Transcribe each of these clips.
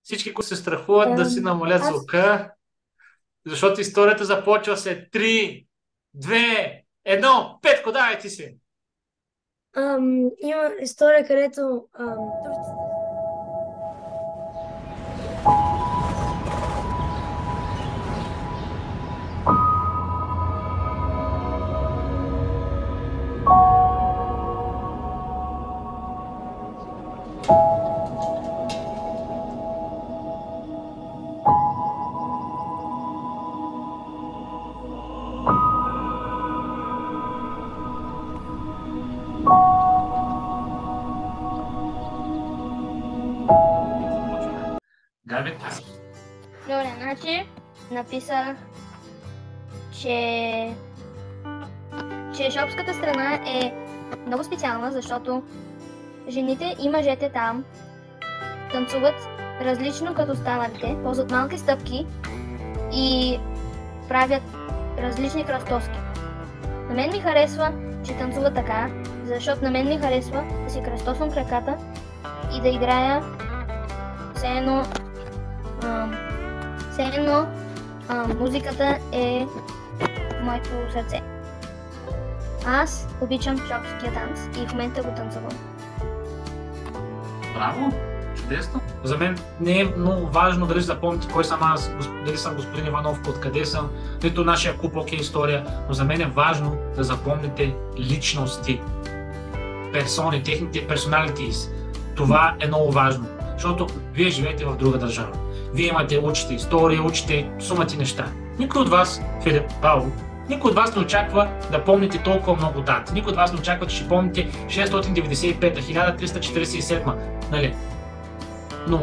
Всички, които се страхуват да си намалят Аз звука, защото историята започва след 3, 2, 1. Петко, давай ти си! има история, където турците. Габи, ти си. Добре, значи написах, че шопската страна е много специална, защото жените и мъжете там танцуват различно като останалите, ползват малки стъпки и правят различни кръстоски. На мен ми харесва, че танцува така, защото на мен ми харесва да си кръстосвам краката и да играя все едно музиката е в моето сърце. Аз обичам шопския танц и в момента го танцувам. Браво! Чудесно! За мен не е много важно дали запомните кой съм аз, дали съм господин Иванов, откъде съм, нито нашия куп окей история, но за мен е важно да запомните личности, персони, техните персоналитис. Това е много важно, защото вие живеете в друга държава. Вие учите история, учите сумати неща. Никой от вас, Филип, Павло, никой от вас не очаква да помните толкова много дати. Никой от вас не очаква, че ще помните 695, 1347, нали? Но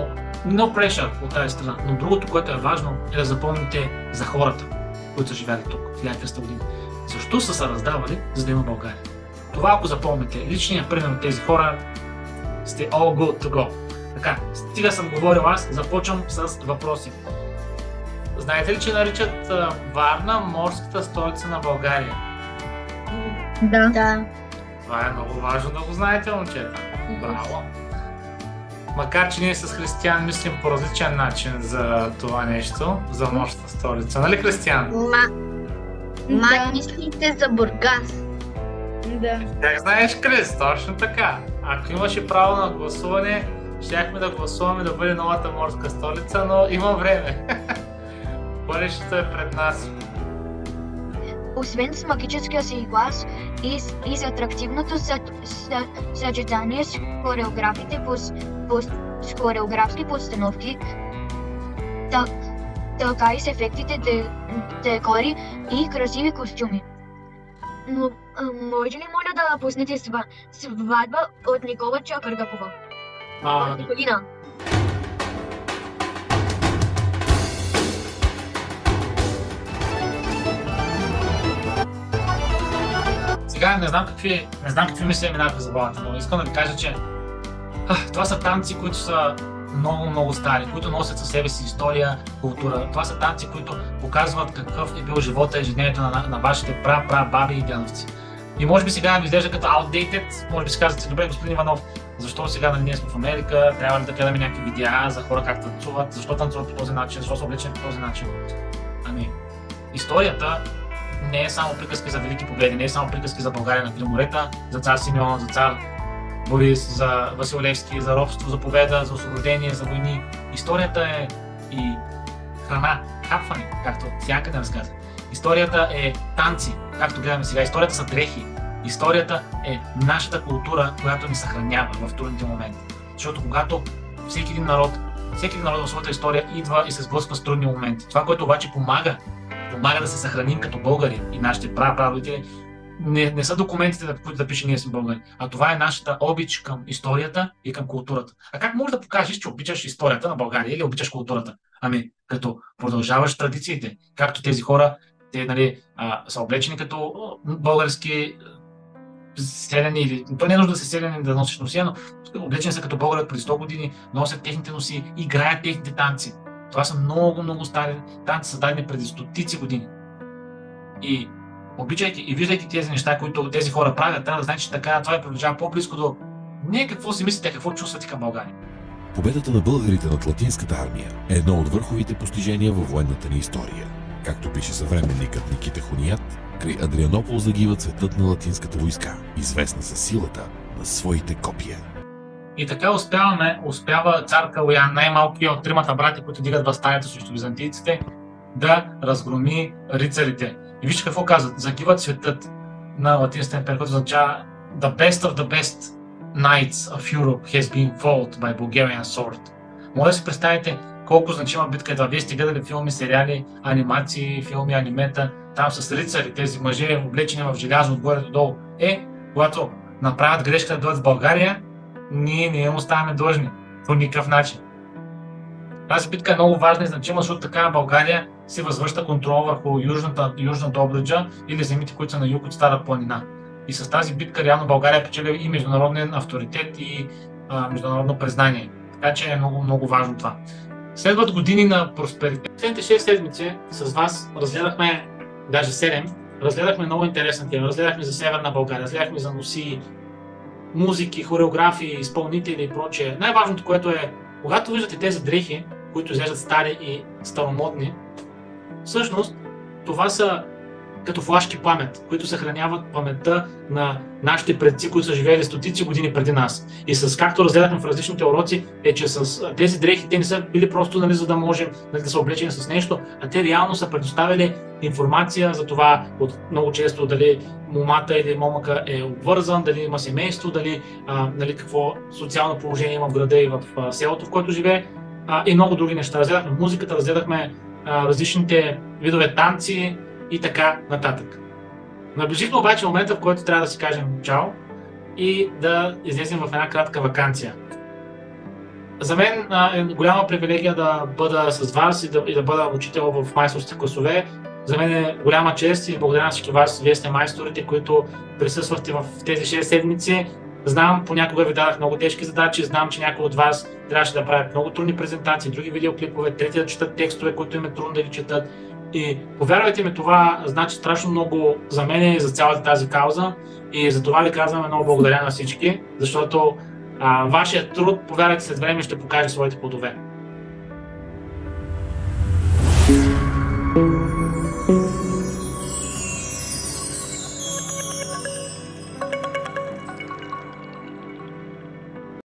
no pressure от тази страна. Но другото, което е важно, е да запомните за хората, които са живяли тук, 1300 години. Защо са се раздавали, за да има България? Това, ако запомните личния пример от тези хора, сте all good to go. Така, стига съм говорил аз, започвам с въпроси. Знаете ли, че наричат Варна морската столица на България? Да. Това е много важно да го знаете, момчета. Браво! Макар че ние с Християн мислим по различен начин за това нещо, за морската столица. Нали, Християн? Мислите за Бургас. Да. Как знаеш, Крис? Точно така. Ако имаше право на гласуване, щяхме да гласуваме да бъде новата морска столица, но има време. Бъдещето е пред нас. Освен с магическия си глас и с атрактивното съчетание с хореографски постановки, така и с ефектите декори и красиви костюми. Но може ли моля да пуснете сватба от Никола Чакърдакова? Николина. Сега не знам какви мисли минаха за главата, но искам да ви кажа, че това са танци, които са много стари, които носят със себе си история, култура. Това са танци, които показват какъв е бил живота и ежедневието на вашите баби и дядовци. И може би сега ми изглежда като outdated, може би си казвате, добре, господин Иванов, защо сега ние сме в Америка, трябва ли да гледаме някакви видеа за хора как танцуват, защо танцуват по този начин, защо са облечени по този начин. Ами, историята не е само приказки за велики победи, не е само приказки за България на три морета, за цар Симеон, за цар Борис, за Васил Левски, за робство, за победа, за освобождение, за войни. Историята е и храна, хапване, както всякъде разказва. Историята е танци, както гледаме сега. Историята са дрехи. Историята е нашата култура, която ни съхранява в трудните моменти. Защото когато всеки един народ в своята история идва и се сблъсква с трудни моменти. Това, което обаче помага да се съхраним като българи и нашите прародители, не са документите, които да пише ние сме българи, а това е нашата обич към историята и към културата. А как можеш да покажеш, че обичаш историята на България или обичаш културата? Ами, като продължаваш традициите, както тези хора, те са облечени като български селени, или то не е нужда да се селени да носиш носия, но облечени са като българи от преди 100 години, носят техните носи, играят техните танци. Това са много стари танци, създадени преди стотици години. И обичайки и виждайки тези неща, които тези хора правят, трябва да знаете, че така това ви приближава по-близко до не какво си мислите, а какво чувствате към България. Победата на българите над латинската армия е едно от върховите постижения във военната ни история. Както пише съвременникът Никита Хоният, край Адрианопол загива цветът на латинската войска, известна със силата на своите копия. И така успява цар Калоян, най-малкият от тримата брати, които дигат въстанието срещу византийците, да разгроми рицарите. И вижте какво казват. Загива цветът на латинската империя, което означава The best of the best knights of Europe has been fought by Bulgarian sword. Може да си представите колко значима битка е това. Вие сте гледали филми, сериали, анимации, филми, анимета, там с рицари, тези мъже облечени в желязо отгоре до долу. Когато направят грешка да дойдат в България, ние не им оставаме длъжни по никакъв начин. Тази битка е много важна и значима, защото така България се възвръща контрол върху южна Добруджа или земите, които са на юг от Стара планина. И с тази битка реално България печели и международен авторитет и международно признание. Така че е много, много важно това. Следват години на просперитет. Следните 6 седмици с вас разгледахме, даже 7, разгледахме много интересна тема. Разгледахме за Северна България, разгледахме за носи, музики, хореографии, изпълнители и прочее. Най-важното, което е, когато виждате тези дрехи, които изглеждат стари и старомодни, всъщност това са като флашки памет, които съхраняват паметта на нашите предци, които са живели стотици години преди нас. И както разгледахме в различните уроци, е, че с тези дрехи те не са били просто за да можем да са облечени с нещо, а те реално са предоставили информация за това, много често дали момата или момъка е обвързан, дали има семейство, дали какво социално положение има в града и в селото, в което живее, и много други неща. Разгледахме музиката, разгледахме различните видове танци и така нататък. Наближихме обаче момента, в който трябва да си кажем чао и да излезем в една кратка ваканция. За мен е голяма привилегия да бъда с вас и да бъда учител в майсторските класове. За мен е голяма чест и благодаря на всички вас. Вие сте майсторите, които присъствахте в тези 6 седмици. Знам, понякога ви дадах много тежки задачи, знам, че някои от вас трябваше да правят много трудни презентации, други видеоклипове, трети да четат текстове, които им е трудно да ги четат. И повярвайте ми, това значи страшно много за мен и за цялата тази кауза. И за това ви казваме много благодаря на всички, защото вашият труд, повярвайте, след време ще покаже своите плодове.